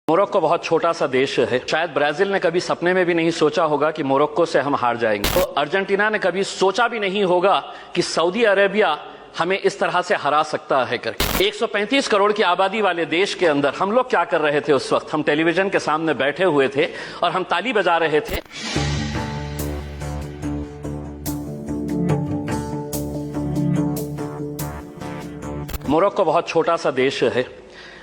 Morocco बहुत छोटा सा देश है। शायद ब्राजील ने कभी सपने में भी नहीं सोचा होगा कि मोरक्को से हम हार जाएंगे। तो अर्जेंटीना ने कभी सोचा भी नहीं होगा कि सऊदी अरेबिया हमें इस तरह से हरा सकता है करके। 135 करोड़ की आबादी वाले देश के अंदर हम लोग क्या कर रहे थे उस वक्त? हम टेलीविजन के सामने बैठे हुए थे और हम ताली बजा रहे थे। मोरक्को बहुत छोटा सा देश है,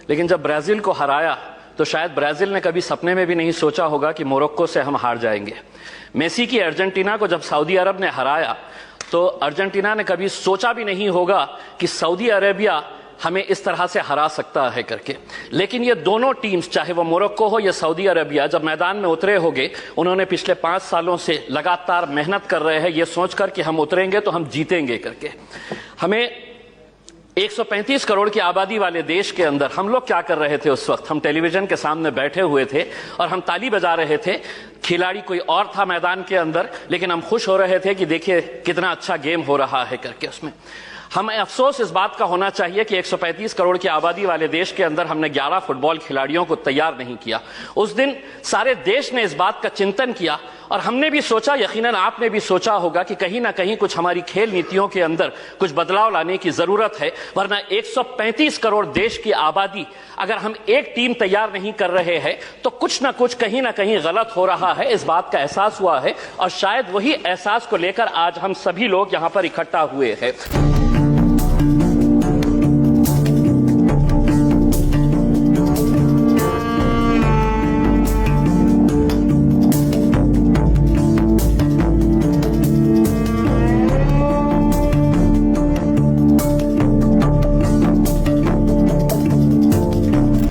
लेकिन जब ब्राजील को हराया तो शायद ब्राजील ने कभी सपने में भी नहीं सोचा होगा कि मोरक्को से हम हार जाएंगे। मेसी की अर्जेंटीना को जब सऊदी अरब ने हराया तो अर्जेंटीना ने कभी सोचा भी नहीं होगा कि सऊदी अरेबिया हमें इस तरह से हरा सकता है करके। लेकिन ये दोनों टीम्स, चाहे वो मोरक्को हो या सऊदी अरेबिया, जब मैदान में उतरे होंगे, उन्होंने पिछले 5 सालों से लगातार मेहनत कर रहे हैं ये सोचकर कि हम उतरेंगे तो हम जीतेंगे करके। हमें 135 करोड़ की आबादी वाले देश के अंदर हम लोग क्या कर रहे थे उस वक्त? हम टेलीविजन के सामने बैठे हुए थे और हम ताली बजा रहे थे। खिलाड़ी कोई और था मैदान के अंदर, लेकिन हम खुश हो रहे थे कि देखिए कितना अच्छा गेम हो रहा है करके। उसमें हमें अफसोस इस बात का होना चाहिए कि 135 करोड़ की आबादी वाले देश के अंदर हमने 11 फुटबॉल खिलाड़ियों को तैयार नहीं किया। उस दिन सारे देश ने इस बात का चिंतन किया और हमने भी सोचा, यकीनन आपने भी सोचा होगा कि कहीं ना कहीं कुछ हमारी खेल नीतियों के अंदर कुछ बदलाव लाने की जरूरत है। वरना 135 करोड़ देश की आबादी, अगर हम एक टीम तैयार नहीं कर रहे हैं तो कुछ ना कुछ कहीं ना कहीं गलत हो रहा है। इस बात का एहसास हुआ है और शायद वही एहसास को लेकर आज हम सभी लोग यहां पर इकट्ठा हुए हैं।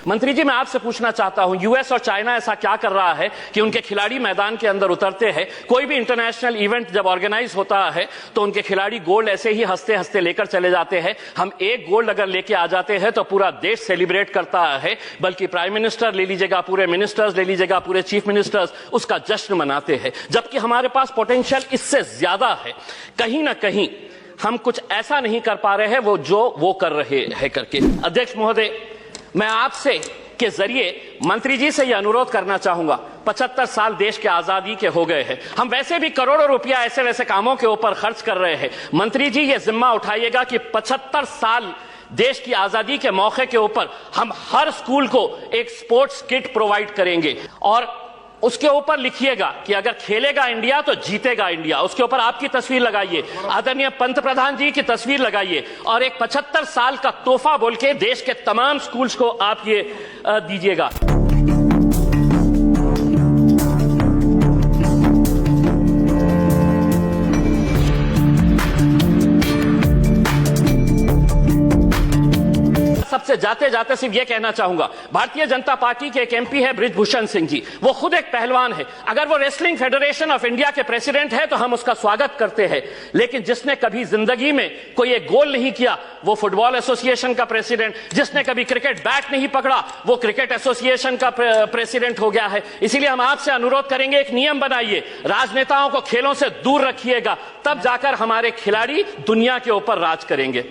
मंत्री जी, मैं आपसे पूछना चाहता हूं, यूएस और चाइना ऐसा क्या कर रहा है कि उनके खिलाड़ी मैदान के अंदर उतरते हैं? कोई भी इंटरनेशनल इवेंट जब ऑर्गेनाइज होता है तो उनके खिलाड़ी गोल्ड ऐसे ही हंसते हंसते लेकर चले जाते हैं। हम एक गोल्ड अगर लेके आ जाते हैं तो पूरा देश सेलिब्रेट करता है, बल्कि प्राइम मिनिस्टर ले लीजिएगा, पूरे मिनिस्टर्स ले लीजिएगा, पूरे चीफ मिनिस्टर्स उसका जश्न मनाते हैं। जबकि हमारे पास पोटेंशियल इससे ज्यादा है। कहीं ना कहीं हम कुछ ऐसा नहीं कर पा रहे हैं वो कर रहे हैं करके। अध्यक्ष महोदय, मैं आपसे के जरिए मंत्री जी से यह अनुरोध करना चाहूंगा, 75 साल देश के आजादी के हो गए हैं। हम वैसे भी करोड़ों रुपया ऐसे वैसे कामों के ऊपर खर्च कर रहे हैं। मंत्री जी ये जिम्मा उठाइएगा कि 75 साल देश की आजादी के मौके के ऊपर हम हर स्कूल को एक स्पोर्ट्स किट प्रोवाइड करेंगे और उसके ऊपर लिखिएगा कि अगर खेलेगा इंडिया तो जीतेगा इंडिया। उसके ऊपर आपकी तस्वीर लगाइए, आदरणीय पंतप्रधान जी की तस्वीर लगाइए और एक 75 साल का तोहफा बोल के देश के तमाम स्कूल्स को आप ये दीजिएगा। सबसे जाते जाते सिर्फ यह कहना चाहूंगा, भारतीय जनता पार्टी के एक एमपी है बृजभूषण सिंह जी, वो खुद एक पहलवान है। अगर वो रेसलिंग फेडरेशन ऑफ इंडिया के प्रेसिडेंट है तो हम उसका स्वागत करते हैं, लेकिन जिसने कभी जिंदगी में कोई एक गोल नहीं किया वो फुटबॉल एसोसिएशन का प्रेसिडेंट, जिसने कभी क्रिकेट बैट नहीं पकड़ा वो क्रिकेट एसोसिएशन का प्रेसिडेंट हो गया है। इसीलिए हम आपसे अनुरोध करेंगे, एक नियम बनाइए, राजनेताओं को खेलों से दूर रखिएगा, तब जाकर हमारे खिलाड़ी दुनिया के ऊपर राज करेंगे।